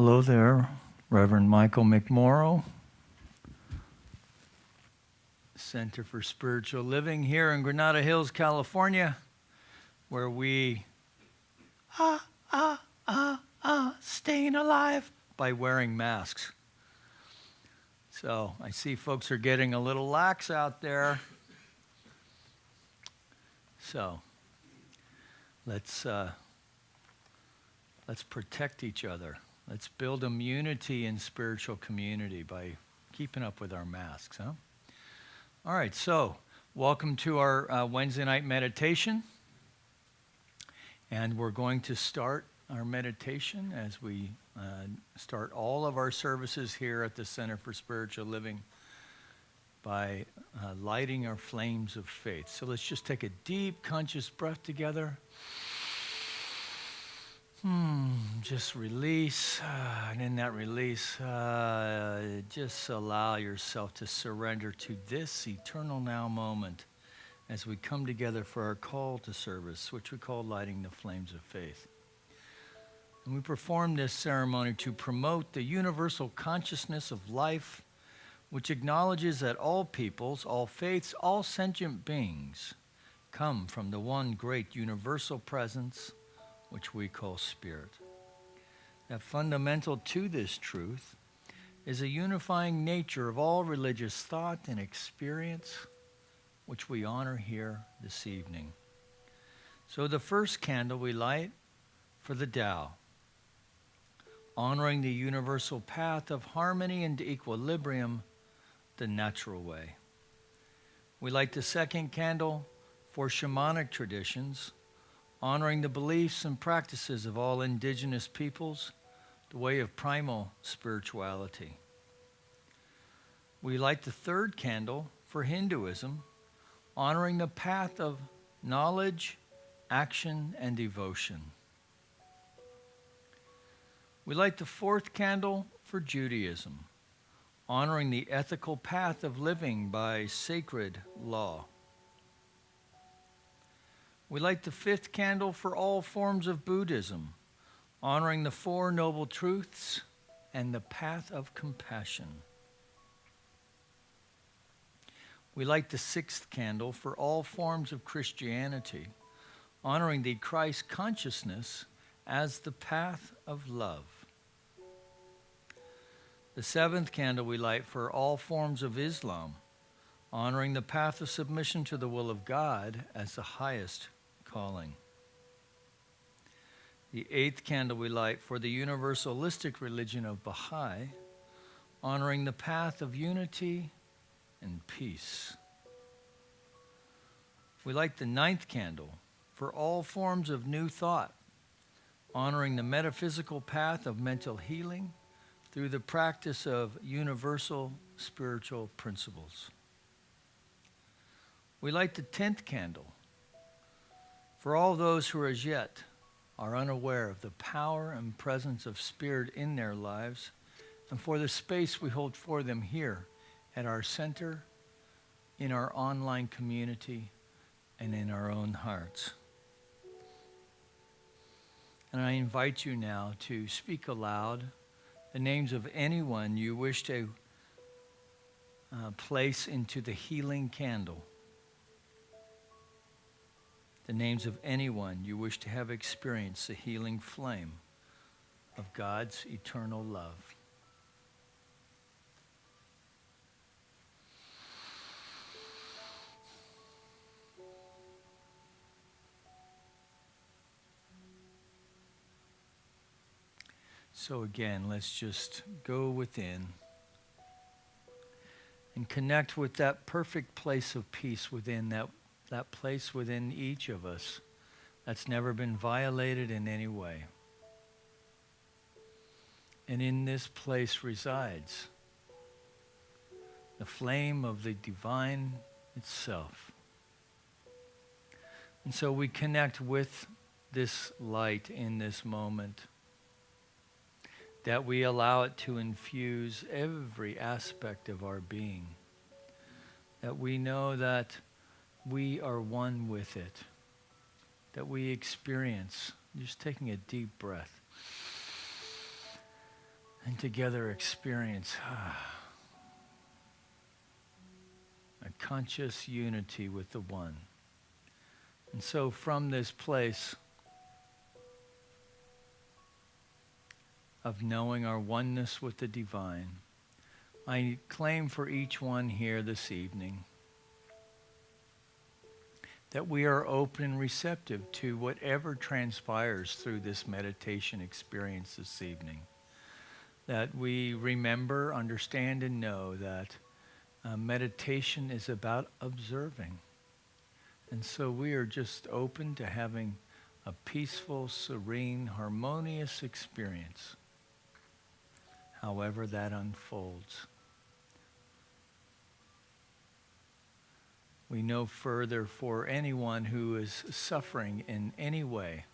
Hello there, Reverend Michael McMorrow, Center for Spiritual Living here in Granada Hills, California, where we staying alive by wearing masks. So I see folks are getting a little lax out there. So let's protect each other. Let's build immunity in spiritual community by keeping up with our masks, huh? All right, so welcome to our Wednesday night meditation. And we're going to start our meditation as we start all of our services here at the Center for Spiritual Living by lighting our flames of faith. So let's just take a deep, conscious breath together. Just release, and in that release, just allow yourself to surrender to this eternal now moment as we come together for our call to service, which we call lighting the flames of faith. And we perform this ceremony to promote the universal consciousness of life, which acknowledges that all peoples, all faiths, all sentient beings come from the one great universal presence, which we call Spirit. That fundamental to this truth is a unifying nature of all religious thought and experience, which we honor here this evening. So the first candle we light for the Tao, honoring the universal path of harmony and equilibrium, the natural way. We light the second candle for shamanic traditions, honoring the beliefs and practices of all indigenous peoples, the way of primal spirituality. We light the third candle for Hinduism, honoring the path of knowledge, action, and devotion. We light the fourth candle for Judaism, honoring the ethical path of living by sacred law. We light the fifth candle for all forms of Buddhism, honoring the Four Noble Truths and the path of compassion. We light the sixth candle for all forms of Christianity, honoring the Christ consciousness as the path of love. The seventh candle we light for all forms of Islam, honoring the path of submission to the will of God as the highest calling. The eighth candle we light for the universalistic religion of Baha'i, honoring the path of unity and peace. We light the ninth candle for all forms of new thought, honoring the metaphysical path of mental healing through the practice of universal spiritual principles. We light the 10th candle for all those who as yet are unaware of the power and presence of Spirit in their lives, and for the space we hold for them here at our center, in our online community, and in our own hearts. And I invite you now to speak aloud the names of anyone you wish to place into the healing candle. The names of anyone you wish to have experienced the healing flame of God's eternal love. So again, let's just go within and connect with that perfect place of peace within that place within each of us that's never been violated in any way. And in this place resides the flame of the divine itself. And so we connect with this light in this moment, that we allow it to infuse every aspect of our being, that we know that we are one with it, that we experience, just taking a deep breath, and together experience a conscious unity with the One. And so from this place of knowing our oneness with the divine, I claim for each one here this evening that we are open and receptive to whatever transpires through this meditation experience this evening. That we remember, understand, and know that meditation is about observing. And so we are just open to having a peaceful, serene, harmonious experience, however that unfolds. We know further for anyone who is suffering in any way,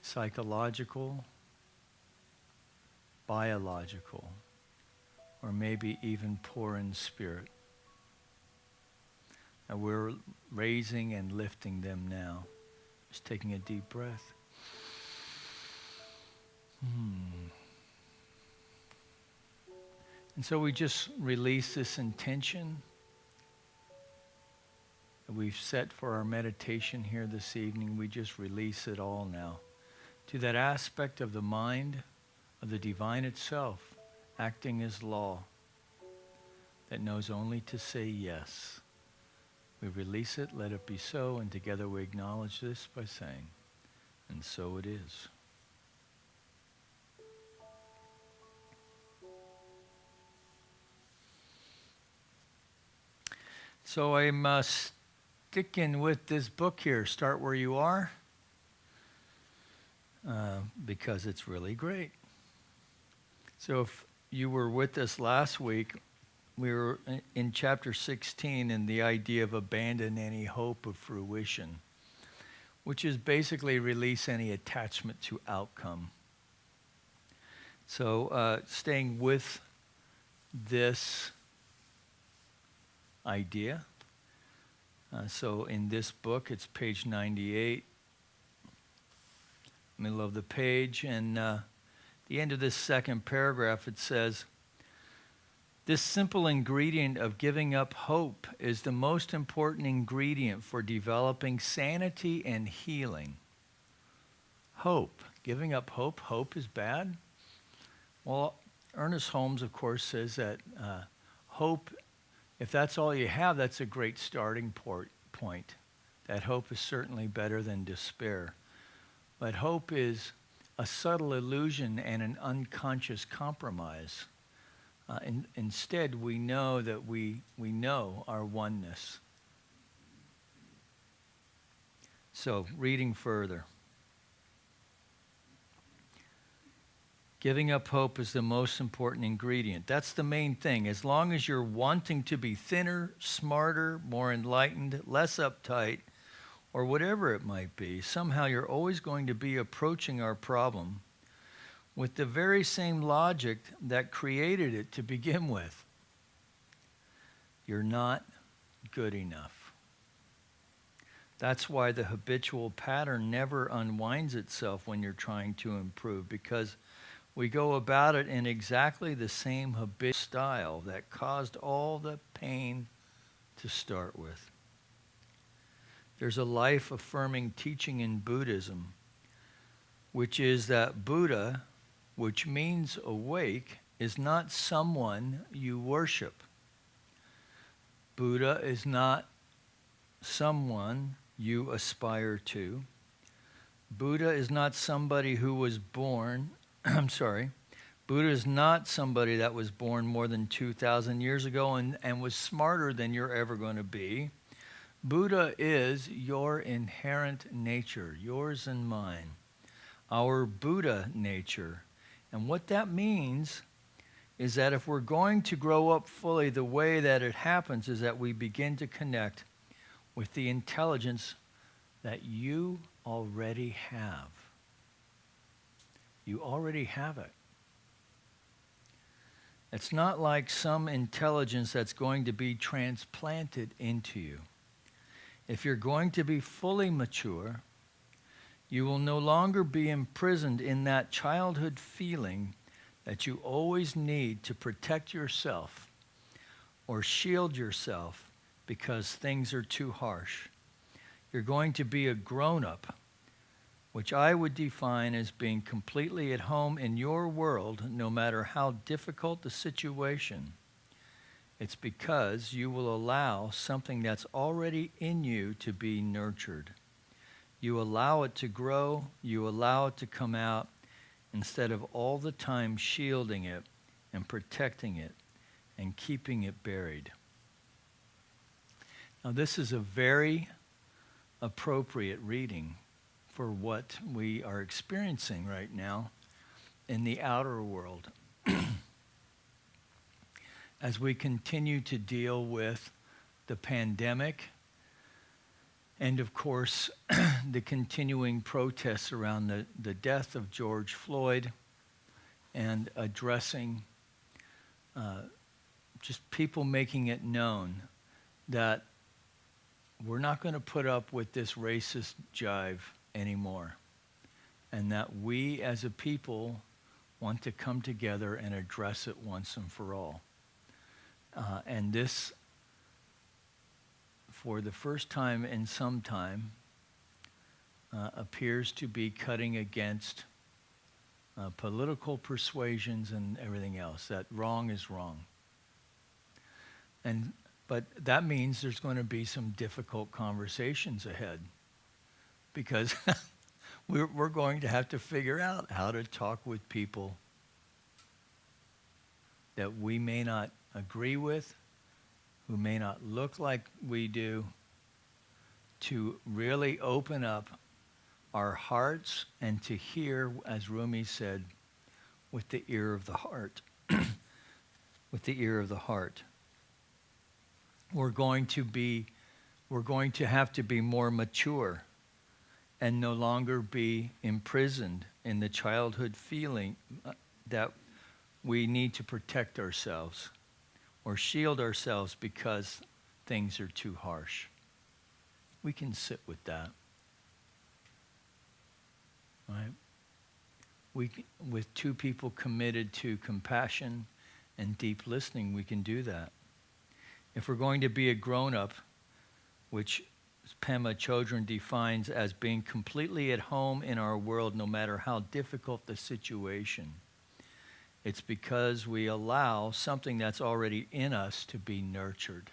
psychological, biological, or maybe even poor in spirit. And we're raising and lifting them now. Just taking a deep breath. And so we just release this intention that we've set for our meditation here this evening. We just release it all now to that aspect of the mind, of the divine itself, acting as law, that knows only to say yes. We release it, let it be so, and together we acknowledge this by saying, and so it is. So I'm sticking with this book here, Start Where You Are, because it's really great. So if you were with us last week, we were in chapter 16 in the idea of abandon any hope of fruition, which is basically release any attachment to outcome. So staying with this idea. So in this book, it's page 98, middle of the page, and the end of this second paragraph, it says, this simple ingredient of giving up hope is the most important ingredient for developing sanity and healing. Hope. Giving up hope. Hope is bad? Well, Ernest Holmes, of course, says that hope, if that's all you have, that's a great starting point. That hope is certainly better than despair. But hope is a subtle illusion and an unconscious compromise. Instead, we know that we know our oneness. So, reading further. Giving up hope is the most important ingredient. That's the main thing. As long as you're wanting to be thinner, smarter, more enlightened, less uptight, or whatever it might be, somehow you're always going to be approaching our problem with the very same logic that created it to begin with. You're not good enough. That's why the habitual pattern never unwinds itself when you're trying to improve, because we go about it in exactly the same habitual style that caused all the pain to start with. There's a life-affirming teaching in Buddhism, which is that Buddha, which means awake, is not someone you worship. Buddha is not someone you aspire to. Buddha is not somebody who was born, Buddha is not somebody that was born more than 2,000 years ago and was smarter than you're ever going to be. Buddha is your inherent nature, yours and mine, our Buddha nature. And what that means is that if we're going to grow up fully, the way that it happens is that we begin to connect with the intelligence that you already have. You already have it. It's not like some intelligence that's going to be transplanted into you. If you're going to be fully mature, You will no longer be imprisoned in that childhood feeling that you always need to protect yourself or shield yourself because things are too harsh. You're going to be a grown-up, which I would define as being completely at home in your world, no matter how difficult the situation. It's because you will allow something that's already in you to be nurtured. You allow it to grow, you allow it to come out, instead of all the time shielding it and protecting it and keeping it buried. Now, this is a very appropriate reading for what we are experiencing right now in the outer world. As we continue to deal with the pandemic and, of course, the continuing protests around the death of George Floyd, and addressing just people making it known that we're not going to put up with this racist jive anymore, and that we as a people want to come together and address it once and for all. And this, for the first time in some time, appears to be cutting against political persuasions and everything else, that wrong is wrong. But that means there's going to be some difficult conversations ahead, because we're going to have to figure out how to talk with people that we may not agree with, who may not look like we do, to really open up our hearts and to hear, as Rumi said, with the ear of the heart. With the ear of the heart. We're going to have to be more mature and no longer be imprisoned in the childhood feeling that we need to protect ourselves or shield ourselves because things are too harsh. We can sit with that. Right? With two people committed to compassion and deep listening, we can do that. If we're going to be a grown-up, which Pema Chodron defines as being completely at home in our world, no matter how difficult the situation, it's because we allow something that's already in us to be nurtured.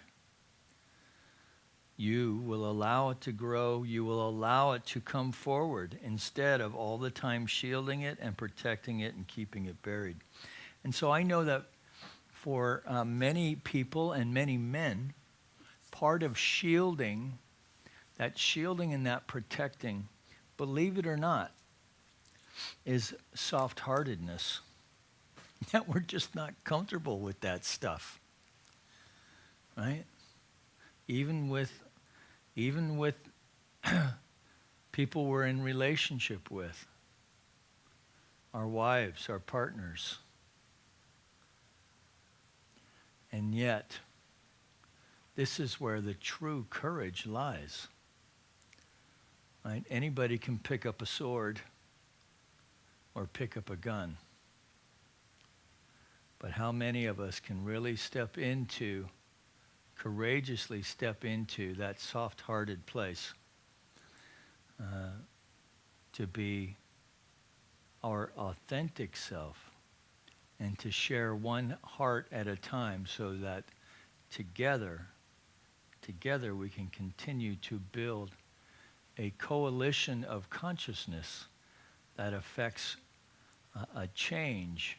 You will allow it to grow. You will allow it to come forward instead of all the time shielding it and protecting it and keeping it buried. And so I know that for many people and many men, part of shielding, that shielding and that protecting, believe it or not, is soft-heartedness. That we're just not comfortable with that stuff, right? Even with people we're in relationship with, our wives, our partners. And yet, this is where the true courage lies. Right? Anybody can pick up a sword or pick up a gun. But how many of us can really courageously step into that soft-hearted place to be our authentic self and to share one heart at a time, so that together we can continue to build a coalition of consciousness that affects a change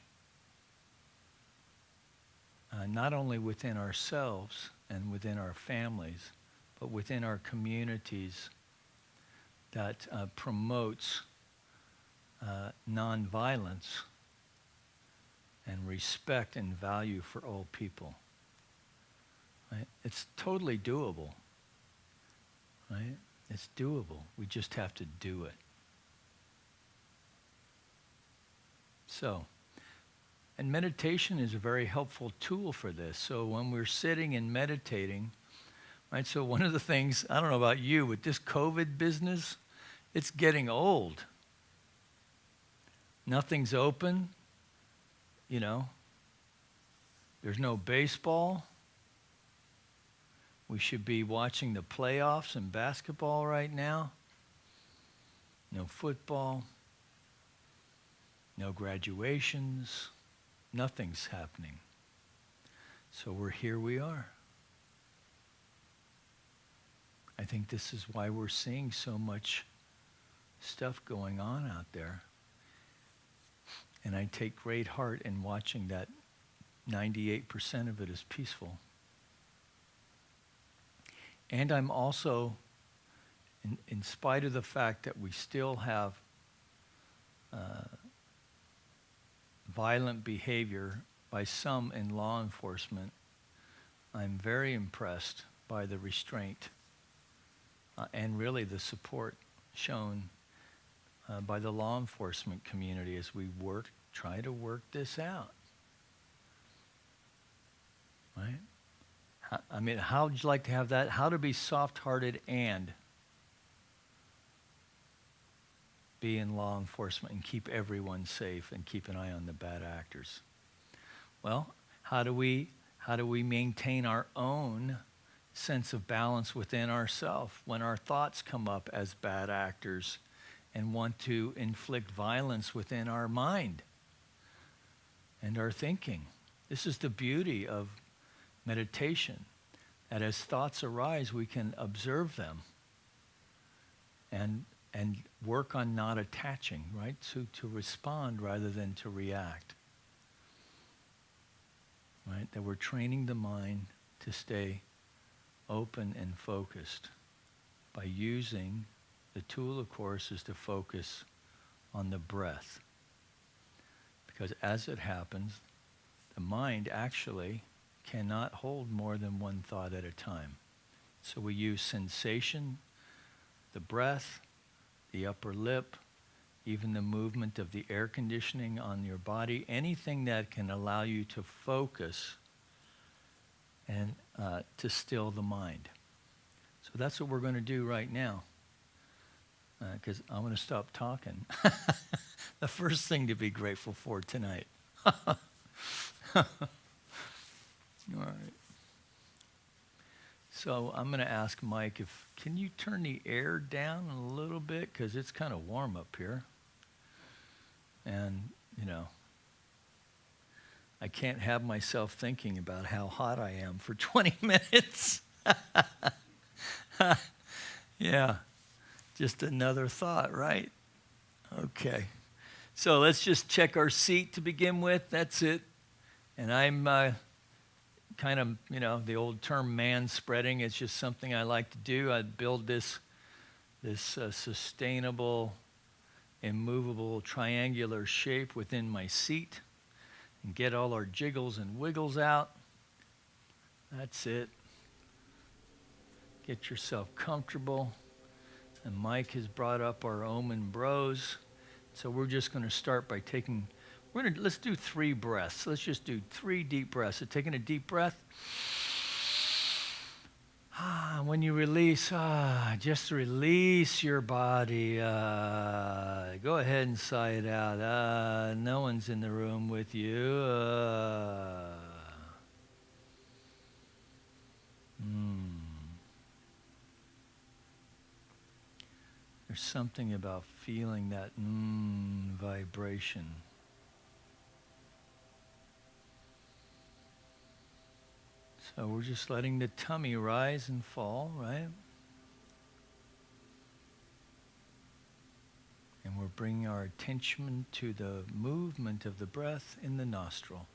not only within ourselves and within our families, but within our communities, that promotes nonviolence and respect and value for all people. Right? It's totally doable. Right? It's doable. We just have to do it. So, and meditation is a very helpful tool for this. So when we're sitting and meditating, right? So one of the things, I don't know about you, with this COVID business, It's getting old. Nothing's open, you know. There's no baseball. We should be watching the playoffs in basketball right now. No football. No graduations. Nothing's happening. So here we are. I think this is why we're seeing so much stuff going on out there. And I take great heart in watching that 98% of it is peaceful. And I'm also, in spite of the fact that we still have violent behavior by some in law enforcement, I'm very impressed by the restraint and really the support shown by the law enforcement community as we try to work this out. Right? I mean, how would you like to have that? How to be soft-hearted and be in law enforcement and keep everyone safe and keep an eye on the bad actors. Well, how do we maintain our own sense of balance within ourselves when our thoughts come up as bad actors and want to inflict violence within our mind and our thinking? This is the beauty of meditation, that as thoughts arise, we can observe them and work on not attaching, right? To respond rather than to react. Right? That we're training the mind to stay open and focused by using the tool, of course, is to focus on the breath. Because as it happens, the mind actually cannot hold more than one thought at a time. So we use sensation, the breath, the upper lip, even the movement of the air conditioning on your body, anything that can allow you to focus and to still the mind. So that's what we're going to do right now, because I'm going to stop talking. The first thing to be grateful for tonight. All right. So I'm going to ask Mike can you turn the air down a little bit, because it's kind of warm up here. And, I can't have myself thinking about how hot I am for 20 minutes. Yeah, just another thought, right? Okay. So let's just check our seat to begin with. That's it. And I'm kind of, the old term man-spreading. It's just something I like to do. I build this sustainable, immovable, triangular shape within my seat and get all our jiggles and wiggles out. That's it. Get yourself comfortable. And Mike has brought up our Omen Bros. So we're just going to start by let's do 3 breaths. Let's just do 3 deep breaths. So taking a deep breath. When you release, just release your body. Go ahead and sigh it out. No one's in the room with you. There's something about feeling that vibration. So we're just letting the tummy rise and fall, right? And we're bringing our attention to the movement of the breath in the nostril.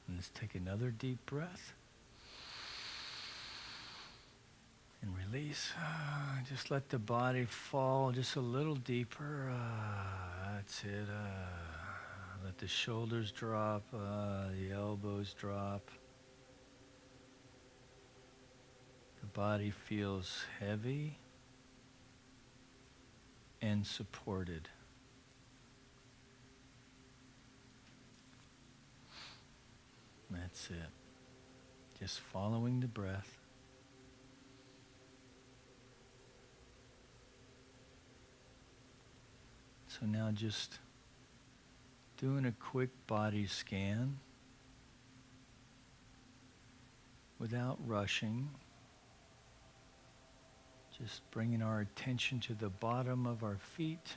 And let's take another deep breath. And release. Just let the body fall just a little deeper. That's it. Let the shoulders drop, the elbows drop. The body feels heavy. and supported. That's it. Just following the breath. So now just doing a quick body scan without rushing. Just bringing our attention to the bottom of our feet.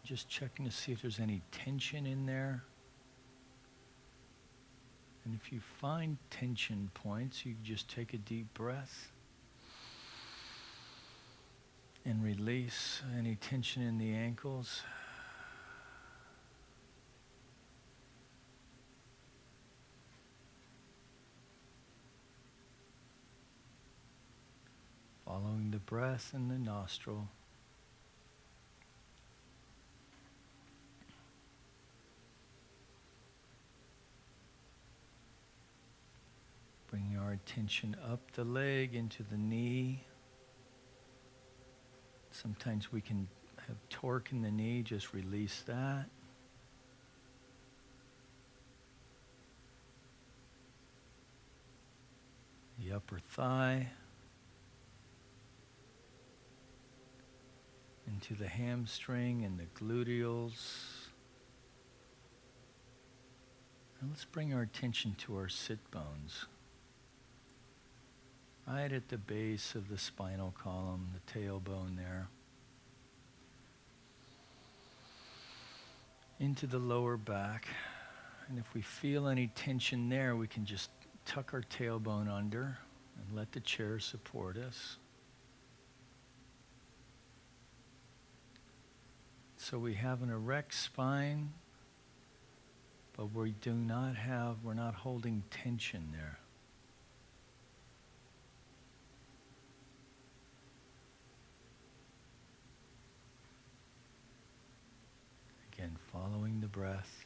Just checking to see if there's any tension in there. And if you find tension points, you just take a deep breath and release any tension in the ankles. Following the breath in the nostril. Bringing our attention up the leg into the knee. Sometimes we can have torque in the knee, just release that. The upper thigh. Into the hamstring and the gluteals. And let's bring our attention to our sit bones. Right at the base of the spinal column, the tailbone there. Into the lower back. And if we feel any tension there, we can just tuck our tailbone under and let the chair support us. So we have an erect spine, but we're not holding tension there. Again, following the breath.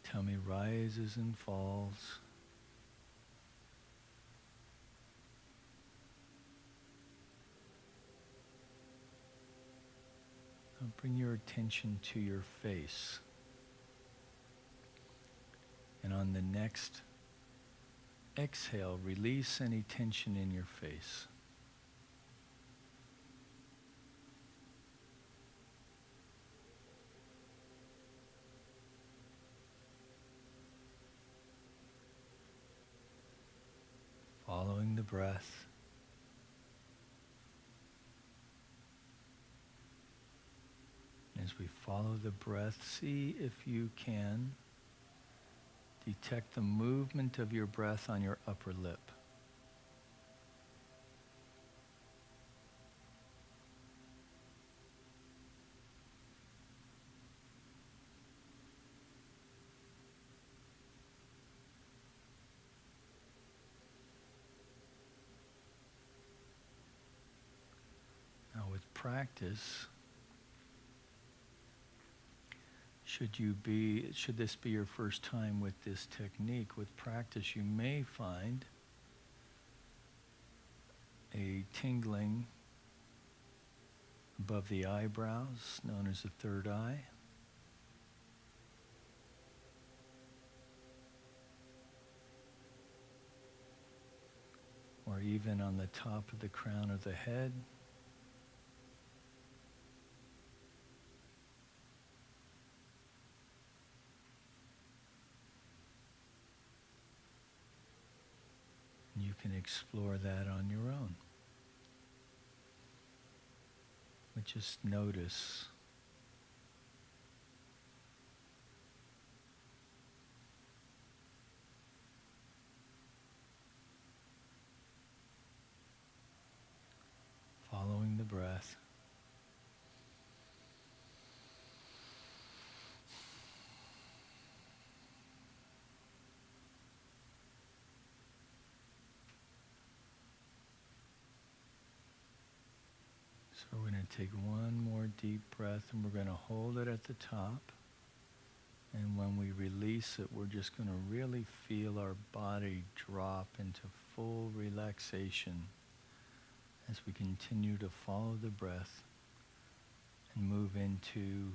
Tummy rises and falls. Now bring your attention to your face. And on the next exhale, release any tension in your face. Following the breath. As we follow the breath, see if you can detect the movement of your breath on your upper lip. Now with practice, should this be your first time with this technique, with practice you may find a tingling above the eyebrows, known as the third eye. Or even on the top of the crown of the head. You can explore that on your own. But just notice following the breath. So we're going to take one more deep breath and we're going to hold it at the top. And when we release it, we're just going to really feel our body drop into full relaxation as we continue to follow the breath and move into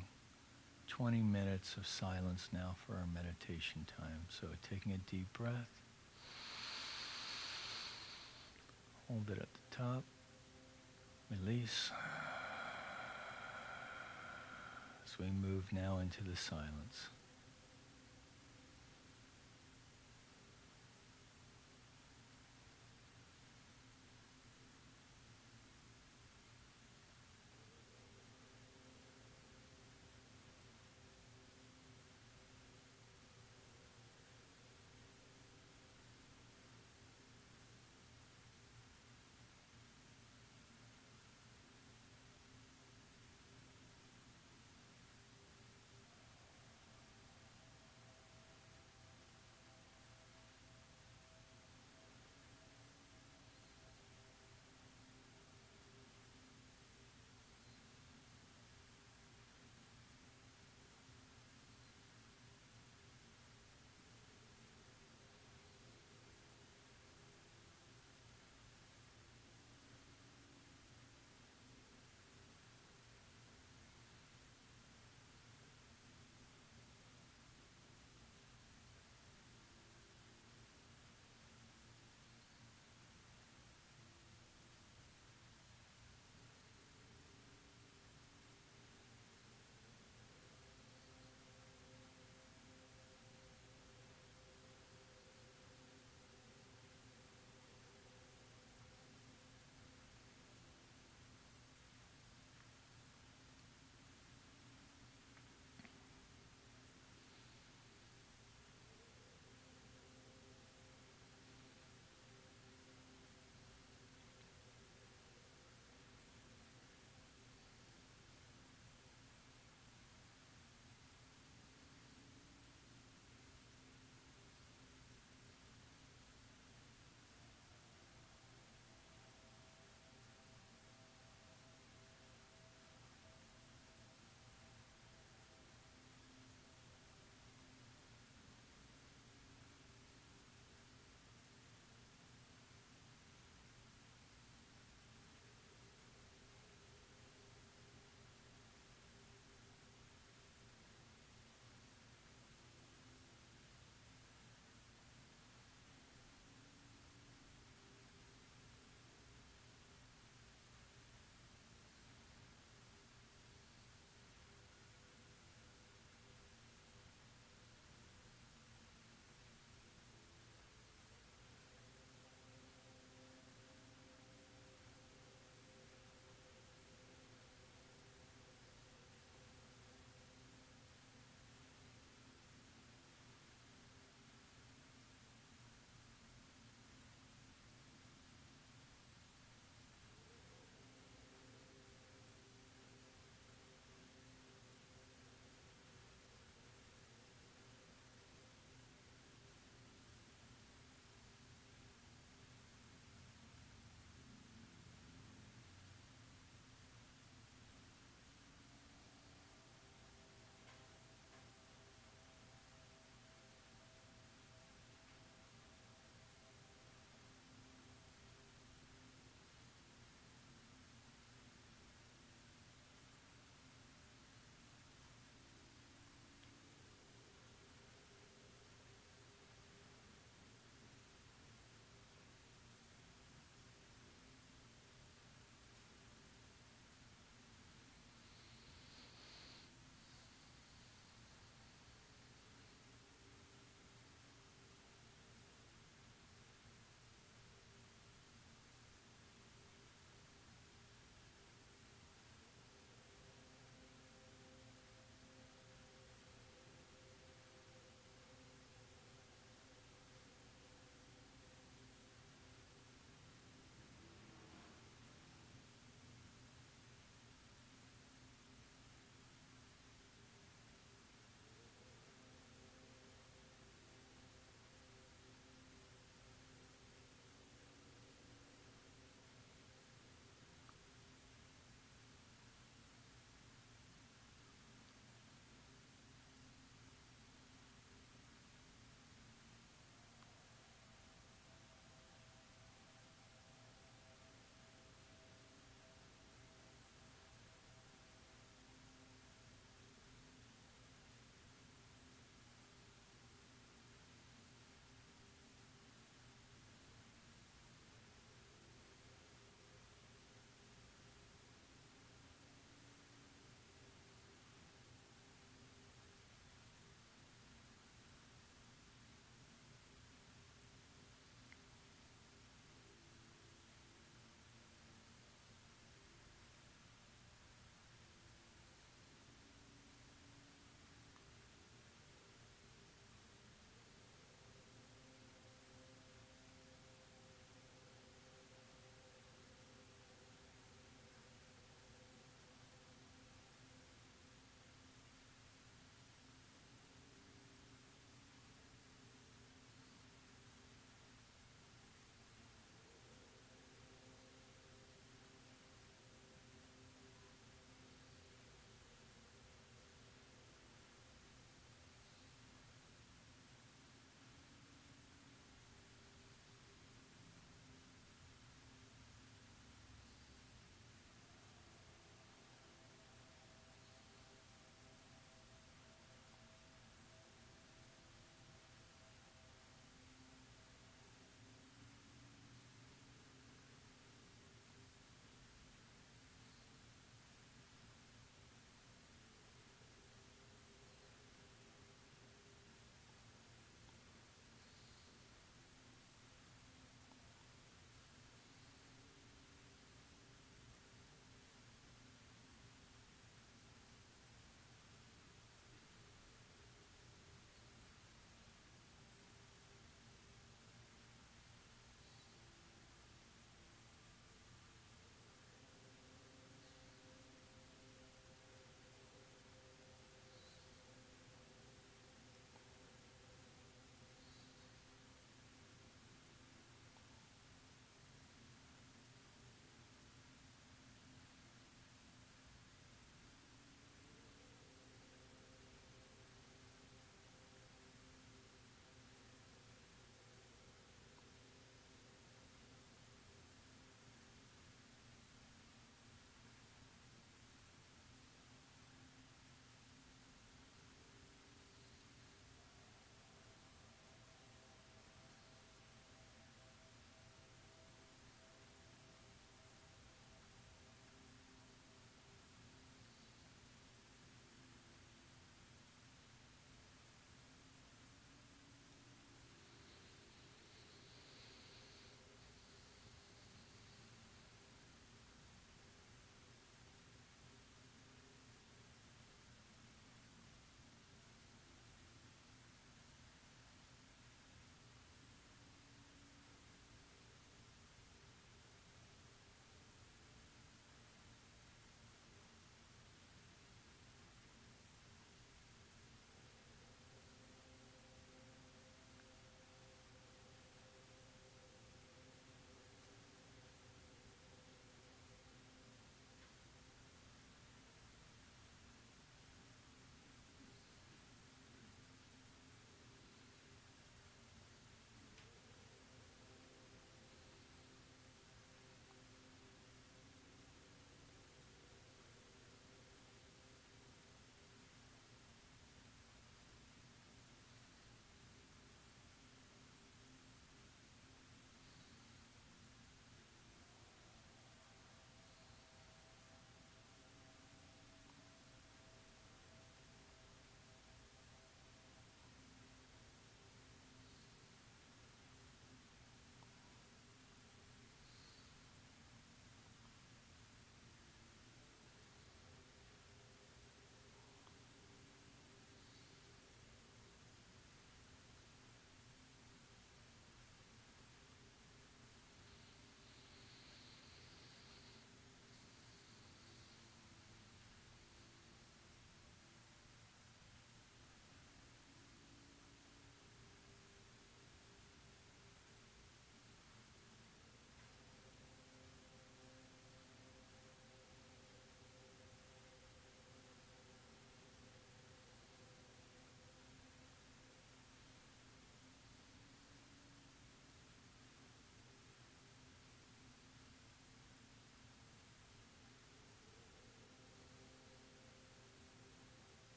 20 minutes of silence now for our meditation time. So taking a deep breath, hold it at the top, release. As we move now into the silence.